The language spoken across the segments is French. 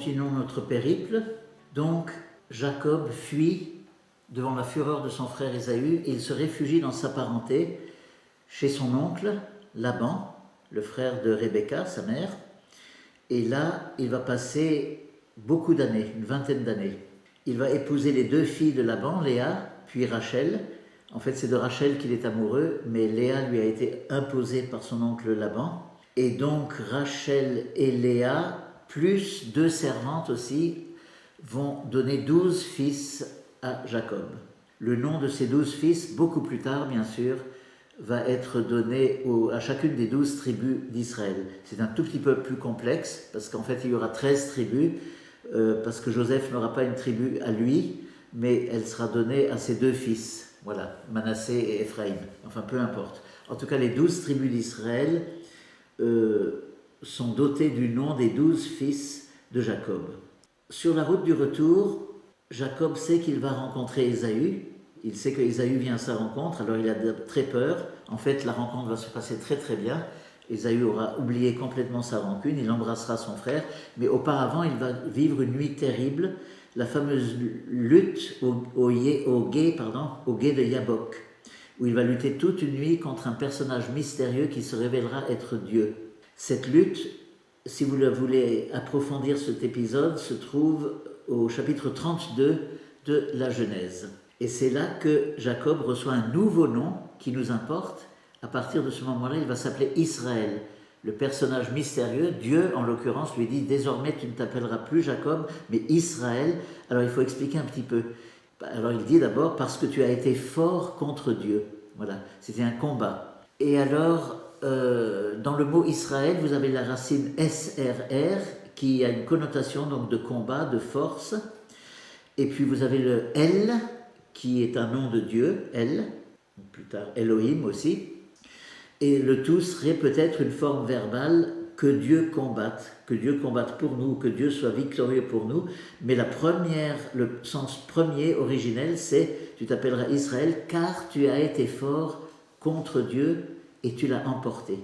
continuons notre périple. Donc, Jacob fuit devant la fureur de son frère Ésaü et il se réfugie dans sa parenté chez son oncle Laban, le frère de Rebecca, sa mère. Et là, il va passer beaucoup d'années, une vingtaine d'années. Il va épouser les deux filles de Laban, Léa, puis Rachel. En fait, c'est de Rachel qu'il est amoureux, mais Léa lui a été imposée par son oncle Laban. Et donc, Rachel et Léa, plus 2 servantes aussi, vont donner 12 fils à Jacob. Le nom de ces 12 fils, beaucoup plus tard, bien sûr, va être donné à chacune des 12 tribus d'Israël. C'est un tout petit peu plus complexe, parce qu'en fait, il y aura 13 tribus, parce que Joseph n'aura pas une tribu à lui, mais elle sera donnée à ses 2 fils. Voilà, Manassé et Éphraïm. Enfin, peu importe. En tout cas, les 12 tribus d'Israël sont dotées du nom des 12 fils de Jacob. Sur la route du retour, Jacob sait qu'il va rencontrer Ésaü. Il sait que Ésaü vient à sa rencontre, alors il a très peur. En fait, la rencontre va se passer très très bien. Ésaü aura oublié complètement sa rancune, il embrassera son frère, mais auparavant, il va vivre une nuit terrible, la fameuse lutte au gué de Yabok, où il va lutter toute une nuit contre un personnage mystérieux qui se révélera être Dieu. Cette lutte, si vous voulez approfondir cet épisode, se trouve au chapitre 32 de la Genèse. Et c'est là que Jacob reçoit un nouveau nom qui nous importe. À partir de ce moment-là, il va s'appeler Israël. Le personnage mystérieux, Dieu en l'occurrence, lui dit « Désormais, tu ne t'appelleras plus Jacob, mais Israël ». Alors, il faut expliquer un petit peu. Alors, il dit d'abord « Parce que tu as été fort contre Dieu ». Voilà, c'était un combat. Et alors, dans le mot Israël, vous avez la racine SRR, qui a une connotation donc de combat, de force. Et puis, vous avez le El, qui est un nom de Dieu, El, plus tard Elohim aussi. Et le tout serait peut-être une forme verbale que Dieu combatte pour nous, que Dieu soit victorieux pour nous. Mais le sens premier, originel, c'est « tu t'appelleras Israël car tu as été fort contre Dieu et tu l'as emporté ».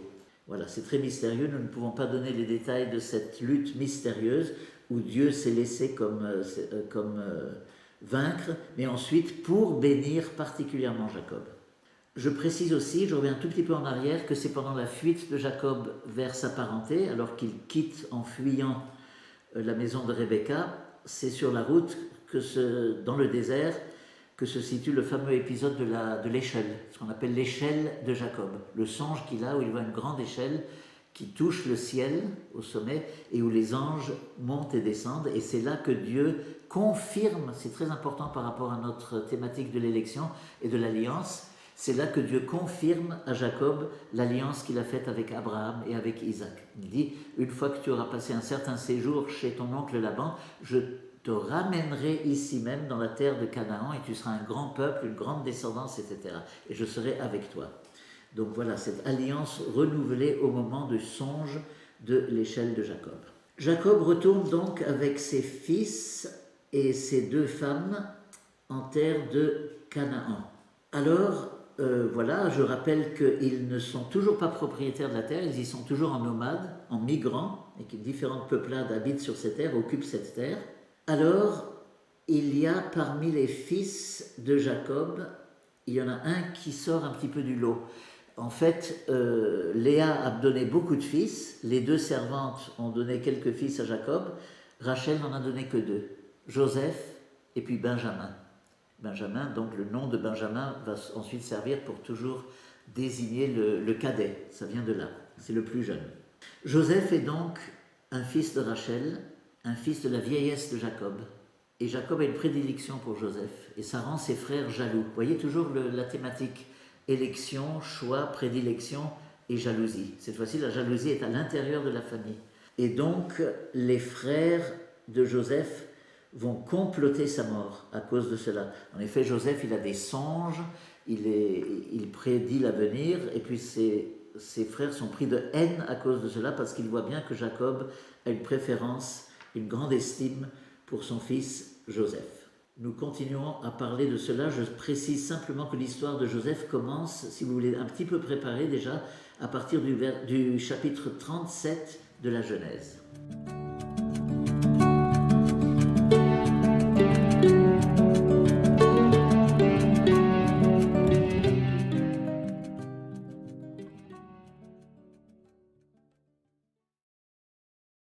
Voilà, c'est très mystérieux, nous ne pouvons pas donner les détails de cette lutte mystérieuse où Dieu s'est laissé comme vaincre, mais ensuite pour bénir particulièrement Jacob. Je précise aussi, je reviens un tout petit peu en arrière, que c'est pendant la fuite de Jacob vers sa parenté, alors qu'il quitte en fuyant la maison de Rebecca, c'est sur la route, dans le désert, que se situe le fameux épisode de l'échelle, ce qu'on appelle l'échelle de Jacob, le songe qu'il a où il voit une grande échelle qui touche le ciel au sommet et où les anges montent et descendent, et c'est là que Dieu confirme, c'est très important par rapport à notre thématique de l'élection et de l'alliance, c'est là que Dieu confirme à Jacob l'alliance qu'il a faite avec Abraham et avec Isaac. Il dit, une fois que tu auras passé un certain séjour chez ton oncle Laban, je te ramènerai ici même dans la terre de Canaan et tu seras un grand peuple, une grande descendance, etc. Et je serai avec toi. Donc voilà, cette alliance renouvelée au moment du songe de l'échelle de Jacob. Jacob retourne donc avec ses fils et ses 2 femmes en terre de Canaan. Alors, voilà, je rappelle qu'ils ne sont toujours pas propriétaires de la terre, ils y sont toujours en nomades, en migrants, et que différentes peuplades habitent sur cette terre, occupent cette terre. Alors, il y a parmi les fils de Jacob, il y en a un qui sort un petit peu du lot. En fait, Léa a donné beaucoup de fils, les 2 servantes ont donné quelques fils à Jacob, Rachel n'en a donné que 2, Joseph et puis Benjamin. Benjamin, donc le nom de Benjamin va ensuite servir pour toujours désigner le cadet, ça vient de là, c'est le plus jeune. Joseph est donc un fils de Rachel, un fils de la vieillesse de Jacob. Et Jacob a une prédilection pour Joseph, et ça rend ses frères jaloux. Vous voyez toujours la thématique élection, choix, prédilection et jalousie. Cette fois-ci, la jalousie est à l'intérieur de la famille. Et donc, les frères de Joseph vont comploter sa mort à cause de cela. En effet, Joseph, il a des songes, il prédit l'avenir, et puis ses frères sont pris de haine à cause de cela, parce qu'ils voient bien que Jacob a une préférence, une grande estime pour son fils Joseph. Nous continuons à parler de cela. Je précise simplement que l'histoire de Joseph commence, si vous voulez un petit peu préparer déjà, à partir du chapitre 37 de la Genèse.